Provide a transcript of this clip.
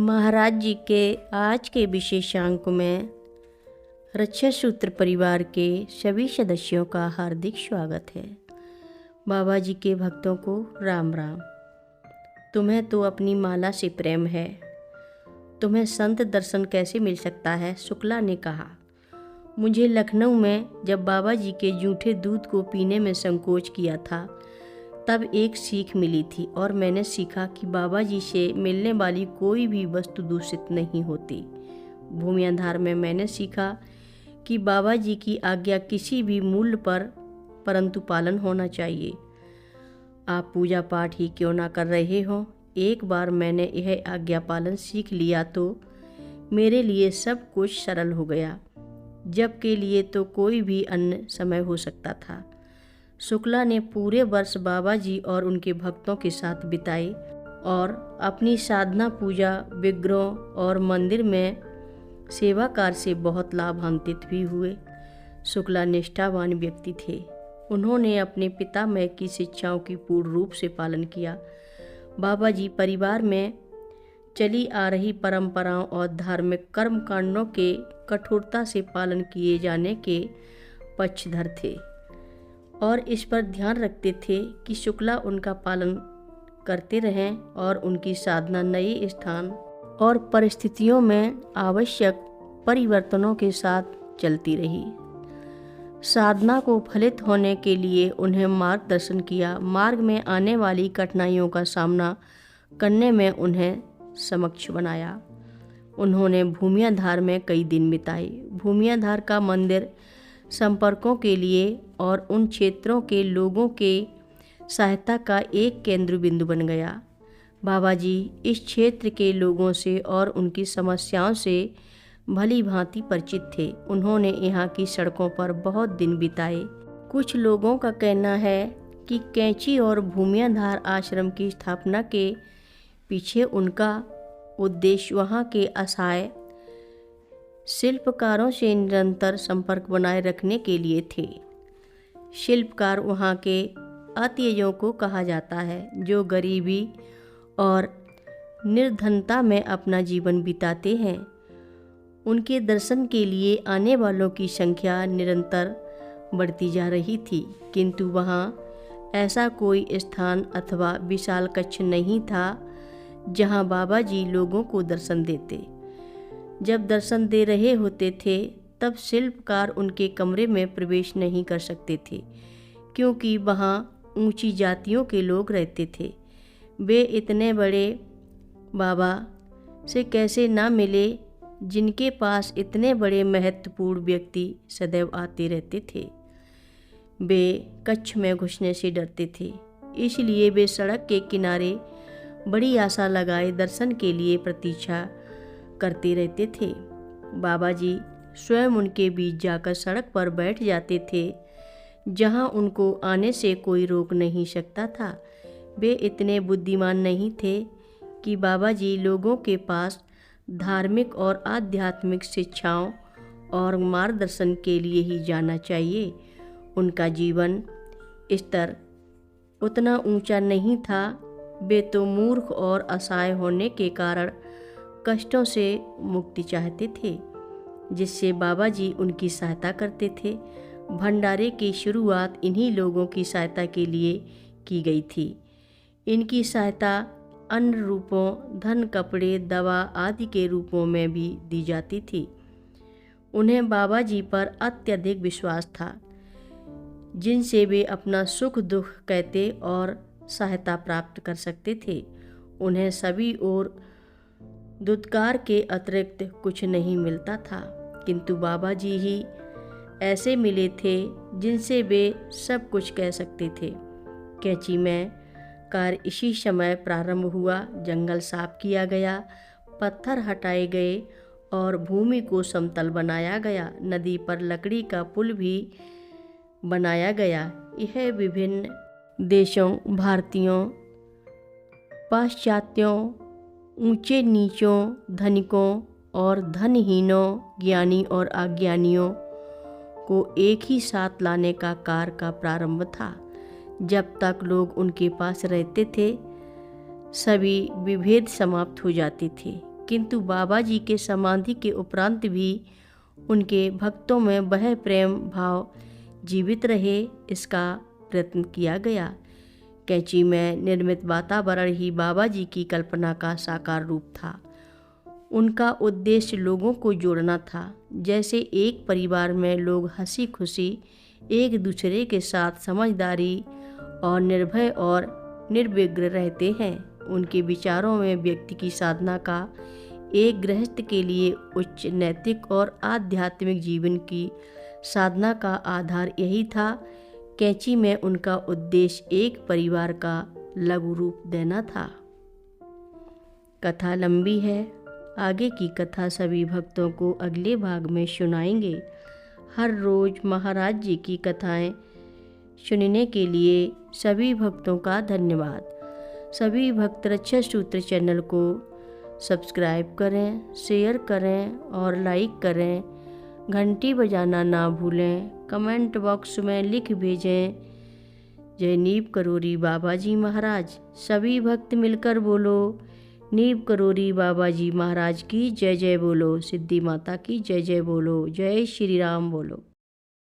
महाराज जी के आज के विशेषांक में रक्षा सूत्र परिवार के सभी सदस्यों का हार्दिक स्वागत है। बाबा जी के भक्तों को राम राम। तुम्हें तो अपनी माला से प्रेम है, तुम्हें संत दर्शन कैसे मिल सकता है? शुक्ला ने कहा। मुझे लखनऊ में जब बाबा जी के जूठे दूध को पीने में संकोच किया था, तब एक सीख मिली थी और मैंने सीखा कि बाबा जी से मिलने वाली कोई भी वस्तु दूषित नहीं होती। भूमियाधार में मैंने सीखा कि बाबा जी की आज्ञा किसी भी मूल्य पर परंतु पालन होना चाहिए। आप पूजा पाठ ही क्यों ना कर रहे हो, एक बार मैंने यह आज्ञा पालन सीख लिया तो मेरे लिए सब कुछ सरल हो गया। जब के लिए तो कोई भी अन्य समय हो सकता था। शुक्ला ने पूरे वर्ष बाबा जी और उनके भक्तों के साथ बिताए और अपनी साधना, पूजा, विग्रहों और मंदिर में सेवा कार्य से बहुत लाभान्वित भी हुए। शुक्ला निष्ठावान व्यक्ति थे। उन्होंने अपने पितामह की शिक्षाओं की पूर्ण रूप से पालन किया। बाबा जी परिवार में चली आ रही परंपराओं और धार्मिक कर्मकांडों के कठोरता से पालन किए जाने के पक्षधर थे और इस पर ध्यान रखते थे कि शुक्ला उनका पालन करते रहें और उनकी साधना नए स्थान और परिस्थितियों में आवश्यक परिवर्तनों के साथ चलती रही। साधना को फलित होने के लिए उन्हें मार्गदर्शन किया। मार्ग में आने वाली कठिनाइयों का सामना करने में उन्हें समक्ष बनाया। उन्होंने भूमियाधार में कई दिन बिताए। भूमियाधार का मंदिर संपर्कों के लिए और उन क्षेत्रों के लोगों के सहायता का एक केंद्र बिंदु बन गया। बाबा जी इस क्षेत्र के लोगों से और उनकी समस्याओं से भली भांति परिचित थे। उन्होंने यहाँ की सड़कों पर बहुत दिन बिताए। कुछ लोगों का कहना है कि कैंची और भूमियाधार आश्रम की स्थापना के पीछे उनका उद्देश्य वहाँ के असहाय शिल्पकारों से निरंतर संपर्क बनाए रखने के लिए थे। शिल्पकार वहाँ के अतिथियों को कहा जाता है जो गरीबी और निर्धनता में अपना जीवन बिताते हैं। उनके दर्शन के लिए आने वालों की संख्या निरंतर बढ़ती जा रही थी, किंतु वहाँ ऐसा कोई स्थान अथवा विशाल कक्ष नहीं था जहाँ बाबा जी लोगों को दर्शन देते। जब दर्शन दे रहे होते थे तब शिल्पकार उनके कमरे में प्रवेश नहीं कर सकते थे, क्योंकि वहाँ ऊंची जातियों के लोग रहते थे। वे इतने बड़े बाबा से कैसे ना मिले जिनके पास इतने बड़े महत्वपूर्ण व्यक्ति सदैव आते रहते थे। वे कक्ष में घुसने से डरते थे, इसलिए वे सड़क के किनारे बड़ी आशा लगाए दर्शन के लिए प्रतीक्षा करते रहते थे। बाबा जी स्वयं उनके बीच जाकर सड़क पर बैठ जाते थे, जहां उनको आने से कोई रोक नहीं सकता था। वे इतने बुद्धिमान नहीं थे कि बाबा जी लोगों के पास धार्मिक और आध्यात्मिक शिक्षाओं और मार्गदर्शन के लिए ही जाना चाहिए। उनका जीवन स्तर उतना ऊंचा नहीं था। वे तो मूर्ख और असहाय होने के कारण कष्टों से मुक्ति चाहते थे, जिससे बाबा जी उनकी सहायता करते थे। भंडारे की शुरुआत इन्हीं लोगों की सहायता के लिए की गई थी। इनकी सहायता अन्य रूपों, धन, कपड़े, दवा आदि के रूपों में भी दी जाती थी। उन्हें बाबा जी पर अत्यधिक विश्वास था, जिनसे वे अपना सुख दुख कहते और सहायता प्राप्त कर सकते थे। उन्हें सभी ओर दुत्कार के अतिरिक्त कुछ नहीं मिलता था, किंतु बाबा जी ही ऐसे मिले थे जिनसे वे सब कुछ कह सकते थे। कैंची में कार्य इसी समय प्रारंभ हुआ। जंगल साफ किया गया, पत्थर हटाए गए और भूमि को समतल बनाया गया। नदी पर लकड़ी का पुल भी बनाया गया। यह विभिन्न देशों, भारतीयों, पाश्चात्यों, ऊंचे नीचों, धनिकों और धनहीनों, ज्ञानी और अज्ञानियों को एक ही साथ लाने का कार्य का प्रारंभ था। जब तक लोग उनके पास रहते थे, सभी विभेद समाप्त हो जाते थे, किंतु बाबा जी के समाधि के उपरांत भी उनके भक्तों में वह प्रेम भाव जीवित रहे, इसका प्रयत्न किया गया। कैंची में निर्मित वातावरण ही बाबा जी की कल्पना का साकार रूप था। उनका उद्देश्य लोगों को जोड़ना था। जैसे एक परिवार में लोग हंसी खुशी एक दूसरे के साथ समझदारी और निर्भय और निर्विघ्न रहते हैं, उनके विचारों में व्यक्ति की साधना का एक गृहस्थ के लिए उच्च नैतिक और आध्यात्मिक जीवन की साधना का आधार यही था। कैंची में उनका उद्देश्य एक परिवार का लघु रूप देना था। कथा लंबी है, आगे की कथा सभी भक्तों को अगले भाग में सुनाएंगे। हर रोज़ महाराज जी की कथाएं सुनने के लिए सभी भक्तों का धन्यवाद। सभी भक्त रक्षा सूत्र चैनल को सब्सक्राइब करें, शेयर करें और लाइक करें। घंटी बजाना ना भूलें। कमेंट बॉक्स में लिख भेजें, जय नीव करोरी बाबा जी महाराज। सभी भक्त मिलकर बोलो, नीव करोरी बाबा जी महाराज की जय जय बोलो, सिद्धि माता की जय जय बोलो, जय श्री राम बोलो।